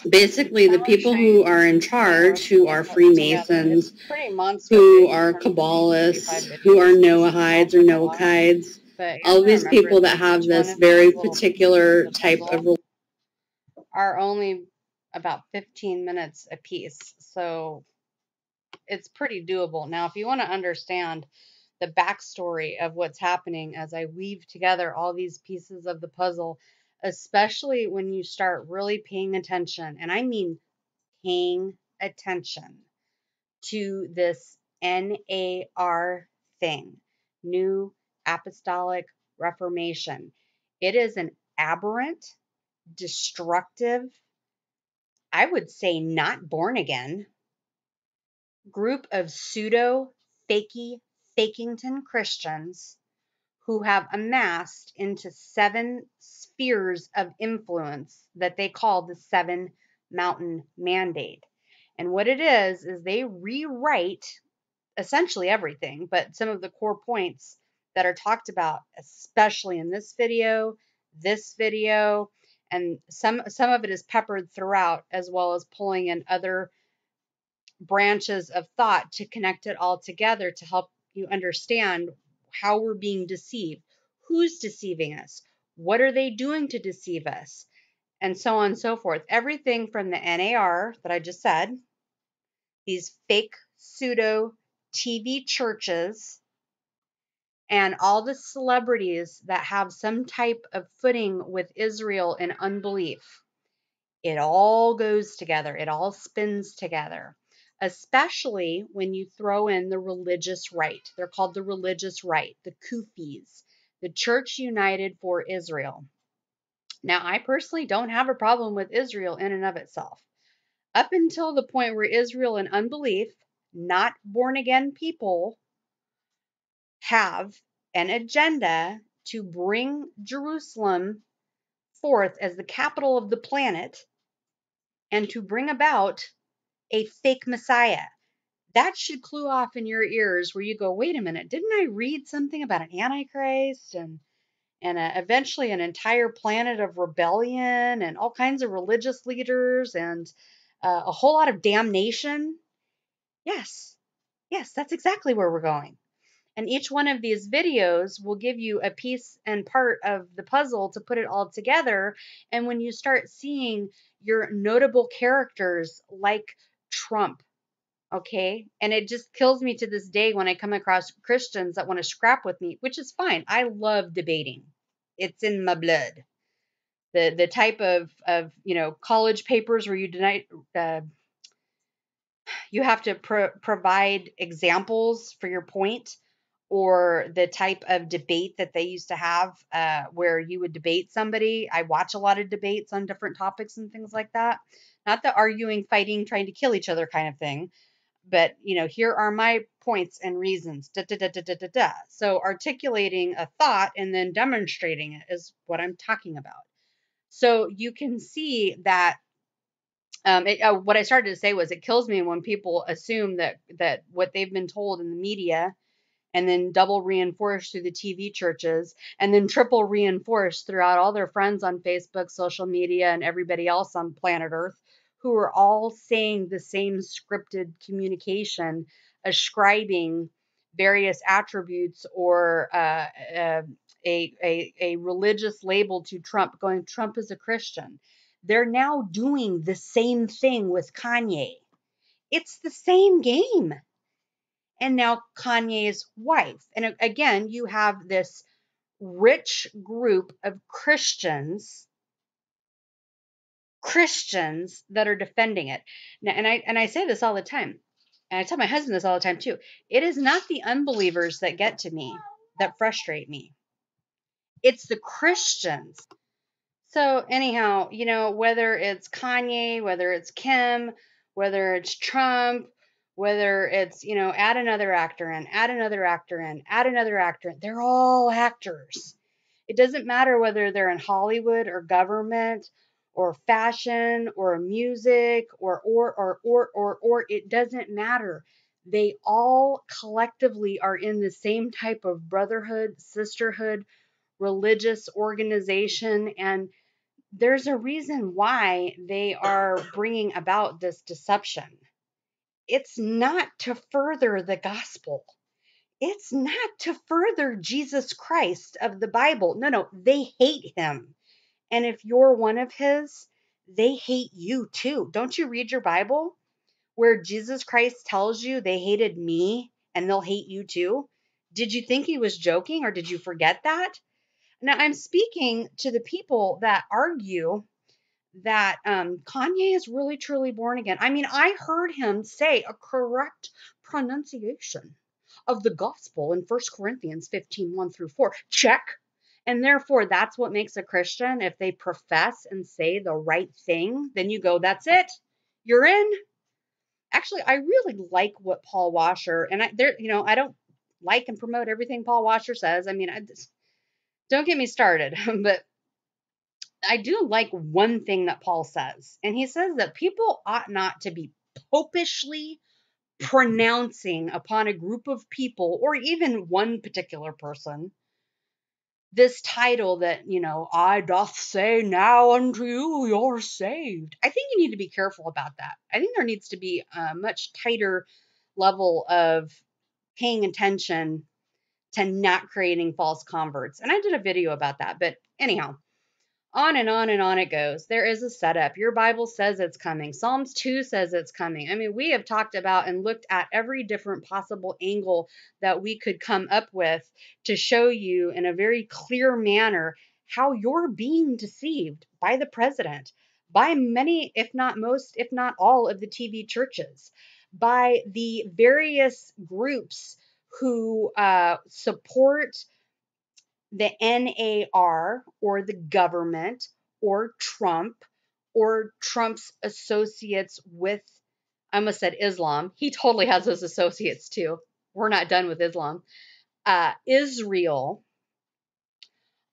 basically the people who are in charge, who are Freemasons, who are Kabbalists, who are Noahides or Noachides, all of these people that have this very particular type of religion are only about 15 minutes a piece. So it's pretty doable. Now, if you want to understand the backstory of what's happening as I weave together all these pieces of the puzzle, especially when you start really paying attention, and I mean paying attention to this NAR thing, New Apostolic Reformation. It is an aberrant, destructive, I would say not born again group of pseudo fakington Christians who have amassed into 7 spheres of influence that they call the 7 Mountain Mandate. And what it is they rewrite essentially everything, but some of the core points that are talked about, especially in this video, and some of it is peppered throughout, as well as pulling in other branches of thought to connect it all together to help you understand how we're being deceived, who's deceiving us, what are they doing to deceive us, and so on and so forth. Everything from the NAR that I just said, these fake pseudo TV churches, and all the celebrities that have some type of footing with Israel in unbelief. It all goes together. It all spins together, especially when you throw in the religious right. They're called the religious right, the Kufis, the Church United for Israel. Now, I personally don't have a problem with Israel in and of itself. Up until the point where Israel in unbelief, not born again people, have an agenda to bring Jerusalem forth as the capital of the planet and to bring about a fake Messiah. That should clue off in your ears where you go, wait a minute, didn't I read something about an Antichrist and eventually an entire planet of rebellion and all kinds of religious leaders and a whole lot of damnation? Yes, that's exactly where we're going. And each one of these videos will give you a piece and part of the puzzle to put it all together. And when you start seeing your notable characters like Trump, okay, and it just kills me to this day when I come across Christians that want to scrap with me, which is fine. I love debating. It's in my blood. The type of college papers where you have to provide examples for your point, or the type of debate that they used to have where you would debate somebody. I watch a lot of debates on different topics and things like that. Not the arguing, fighting, trying to kill each other kind of thing, but here are my points and reasons. Da, da, da, da, da, da, da. So articulating a thought and then demonstrating it is what I'm talking about. So you can see that what I started to say was it kills me when people assume that what they've been told in the media and then double reinforced through the TV churches and then triple reinforced throughout all their friends on Facebook, social media, and everybody else on planet Earth, who are all saying the same scripted communication, ascribing various attributes or a religious label to Trump, going, Trump is a Christian. They're now doing the same thing with Kanye. It's the same game. And now Kanye's wife. And again, you have this rich group of Christians that are defending it. Now, and I say this all the time. And I tell my husband this all the time too. It is not the unbelievers that get to me, that frustrate me. It's the Christians. So anyhow, whether it's Kanye, whether it's Kim, whether it's Trump, whether it's, add another actor in, add another actor in, add another actor in, they're all actors. It doesn't matter whether they're in Hollywood or government or fashion or music or, it doesn't matter. They all collectively are in the same type of brotherhood, sisterhood, religious organization, and there's a reason why they are bringing about this deception. It's not to further the gospel. It's not to further Jesus Christ of the Bible. No, they hate him. And if you're one of his, they hate you too. Don't you read your Bible where Jesus Christ tells you they hated me and they'll hate you too? Did you think he was joking, or did you forget that? Now, I'm speaking to the people that argue that Kanye is really truly born again. I mean, I heard him say a correct pronunciation of the gospel in 1 Corinthians 15, 1 through 4. Check. And therefore, that's what makes a Christian. If they profess and say the right thing, then you go, that's it. You're in. Actually, I really like what Paul Washer, and I don't like and promote everything Paul Washer says. I mean, don't get me started, but I do like one thing that Paul says, and he says that people ought not to be popishly pronouncing upon a group of people or even one particular person this title that, I doth say now unto you, you're saved. I think you need to be careful about that. I think there needs to be a much tighter level of paying attention to not creating false converts. And I did a video about that, but anyhow, on and on and on it goes. There is a setup. Your Bible says it's coming. Psalms 2 says it's coming. I mean, we have talked about and looked at every different possible angle that we could come up with to show you in a very clear manner how you're being deceived by the president, by many, if not most, if not all of the TV churches, by the various groups who support the NAR or the government or Trump or Trump's associates with, I almost said Islam. He totally has those associates too. We're not done with Islam. Israel,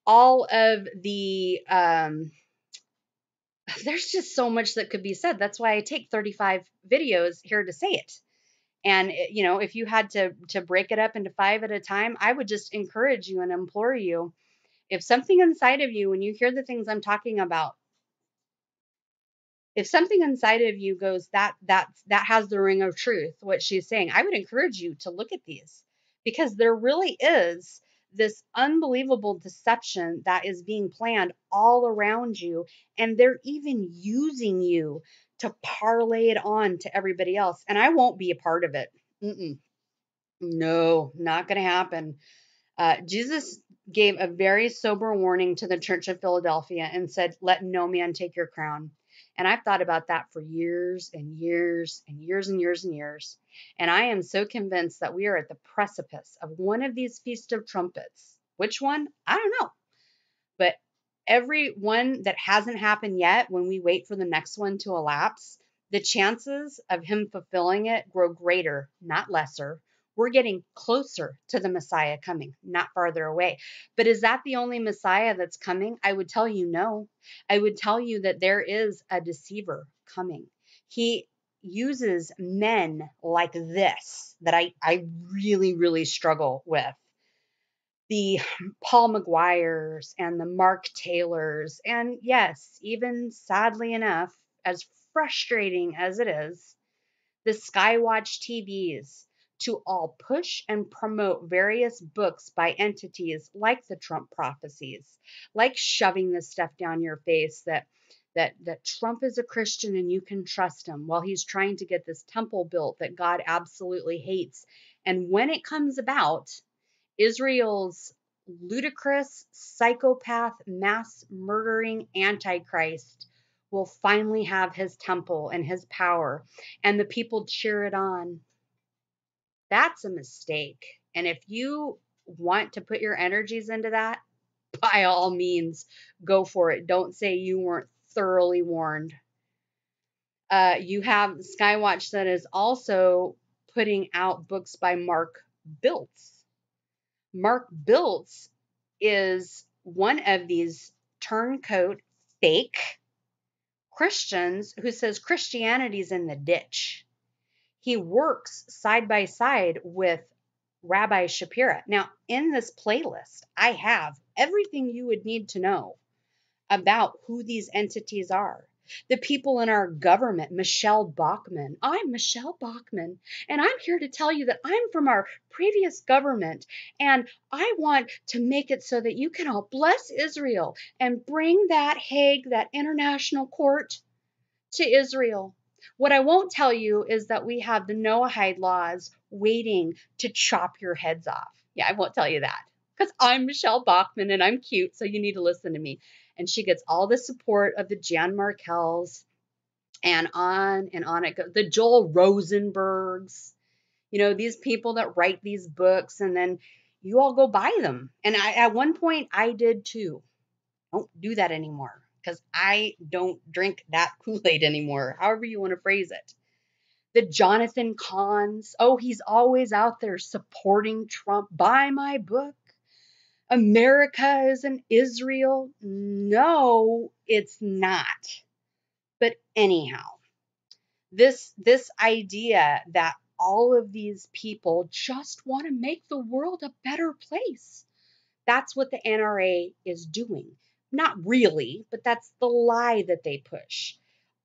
all of the, there's just so much that could be said. That's why I take 35 videos here to say it. And, if you had to break it up into 5 at a time, I would just encourage you and implore you, if something inside of you, when you hear the things I'm talking about, if something inside of you goes, that has the ring of truth, what she's saying, I would encourage you to look at these, because there really is this unbelievable deception that is being planned all around you, and they're even using you to parlay it on to everybody else. And I won't be a part of it. No, not going to happen. Jesus gave a very sober warning to the church of Philadelphia and said, let no man take your crown. And I've thought about that for years and years and years and years and years. And I am so convinced that we are at the precipice of one of these Feast of Trumpets. Which one? I don't know. But every one that hasn't happened yet, when we wait for the next one to elapse, the chances of him fulfilling it grow greater, not lesser. We're getting closer to the Messiah coming, not farther away. But is that the only Messiah that's coming? I would tell you no. I would tell you that there is a deceiver coming. He uses men like this that I really, really struggle with. The Paul McGuires and the Mark Taylors, and yes, even sadly enough, as frustrating as it is, the Skywatch TVs, to all push and promote various books by entities like the Trump prophecies, like shoving this stuff down your face that Trump is a Christian and you can trust him, while he's trying to get this temple built that God absolutely hates. And when it comes about, Israel's ludicrous, psychopath, mass murdering Antichrist will finally have his temple and his power, and the people cheer it on. That's a mistake. And if you want to put your energies into that, by all means, go for it. Don't say you weren't thoroughly warned. You have Skywatch that is also putting out books by Mark Biltz. Mark Biltz is one of these turncoat fake Christians who says Christianity's in the ditch. He works side by side with Rabbi Shapira. Now, in this playlist, I have everything you would need to know about who these entities are. The people in our government, Michelle Bachmann. I'm Michelle Bachmann, and I'm here to tell you that I'm from our previous government, and I want to make it so that you can all bless Israel and bring that Hague, that international court, to Israel. What I won't tell you is that we have the Noahide laws waiting to chop your heads off. Yeah, I won't tell you that because I'm Michelle Bachmann and I'm cute, so you need to listen to me. And she gets all the support of the Jan Markells and on it goes. The Joel Rosenbergs, these people that write these books, and then you all go buy them. And at one point I did too. Don't do that anymore because I don't drink that Kool-Aid anymore, however you want to phrase it. The Jonathan Kahns, oh, he's always out there supporting Trump. Buy my book. America is an Israel. No, it's not. But anyhow, this idea that all of these people just want to make the world a better place. That's what the NRA is doing. Not really, but that's the lie that they push.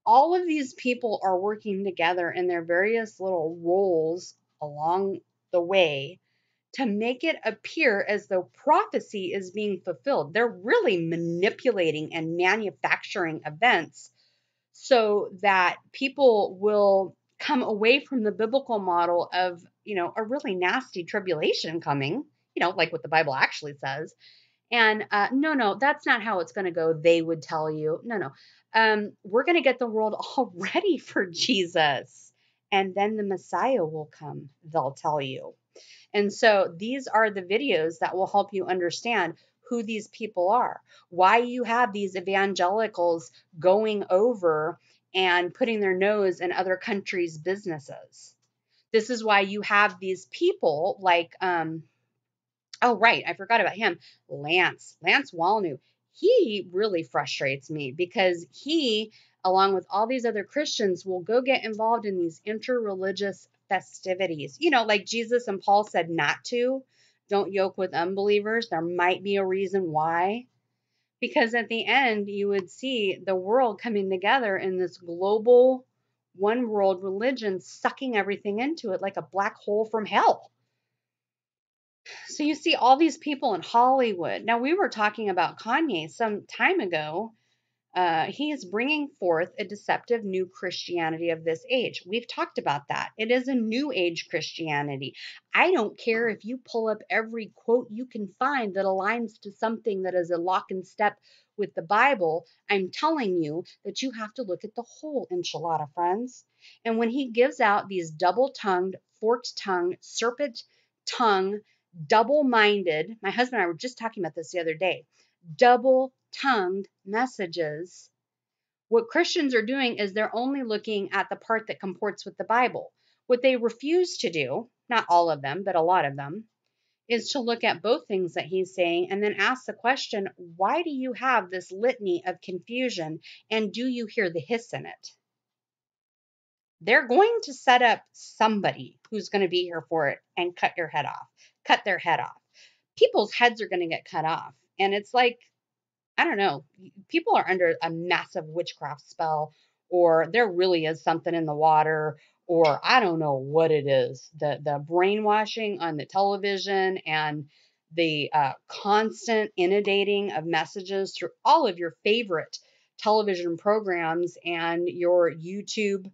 All of these people are working together in their various little roles along the way to make it appear as though prophecy is being fulfilled. They're really manipulating and manufacturing events so that people will come away from the biblical model of, a really nasty tribulation coming, like what the Bible actually says. And no, that's not how it's going to go. They would tell you, no. We're going to get the world all ready for Jesus. And then the Messiah will come, they'll tell you. And so these are the videos that will help you understand who these people are, why you have these evangelicals going over and putting their nose in other countries' businesses. This is why you have these people like, oh, right, I forgot about him, Lance Walnew. He really frustrates me because he, along with all these other Christians, will go get involved in these interreligious festivities. Like Jesus and Paul said not to. Don't yoke with unbelievers. There might be a reason why. Because at the end, you would see the world coming together in this global one world religion, sucking everything into it like a black hole from hell. So you see all these people in Hollywood. Now, we were talking about Kanye some time ago. He is bringing forth a deceptive new Christianity of this age. We've talked about that. It is a new age Christianity. I don't care if you pull up every quote you can find that aligns to something that is a lock and step with the Bible. I'm telling you that you have to look at the whole enchilada, friends. And when he gives out these double-tongued, forked-tongued, serpent-tongued, double-minded, my husband and I were just talking about this the other day, double-tongued messages, what Christians are doing is they're only looking at the part that comports with the Bible. What they refuse to do, not all of them, but a lot of them, is to look at both things that he's saying and then ask the question, why do you have this litany of confusion and do you hear the hiss in it? They're going to set up somebody who's going to be here for it and cut their head off. People's heads are going to get cut off. And it's like, I don't know, people are under a massive witchcraft spell, or there really is something in the water, or I don't know what it is. The brainwashing on the television and the constant inundating of messages through all of your favorite television programs and your YouTube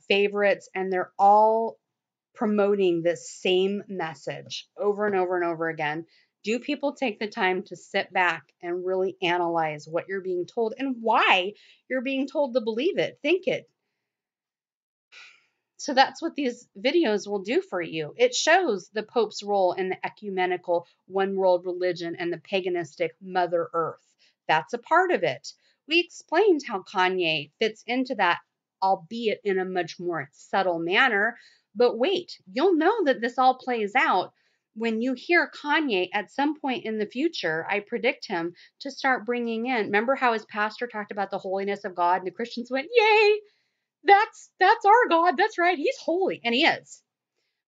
favorites, and they're all promoting this same message over and over and over again. Do people take the time to sit back and really analyze what you're being told and why you're being told to believe it, think it? So that's what these videos will do for you. It shows the Pope's role in the ecumenical one world religion and the paganistic Mother Earth. That's a part of it. We explained how Kanye fits into that, albeit in a much more subtle manner. But wait, you'll know that this all plays out when you hear Kanye at some point in the future. I predict him to start bringing in, remember how his pastor talked about the holiness of God and the Christians went, yay, that's our God. That's right. He's holy. And he is.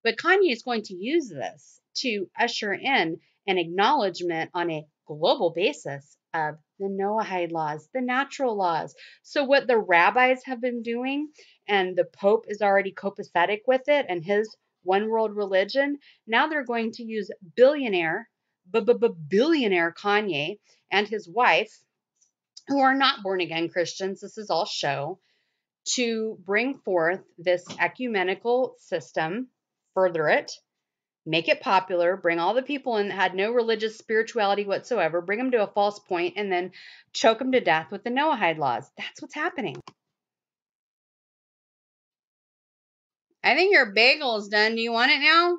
But Kanye is going to use this to usher in an acknowledgement on a global basis of the Noahide laws, the natural laws. So what the rabbis have been doing, and the Pope is already copacetic with it and his one world religion, now they're going to use billionaire Kanye and his wife, who are not born again Christians, this is all show, to bring forth this ecumenical system, further it, make it popular, bring all the people in that had no religious spirituality whatsoever, bring them to a false point, and then choke them to death with the Noahide laws. That's what's happening. I think your bagel is done. Do you want it now?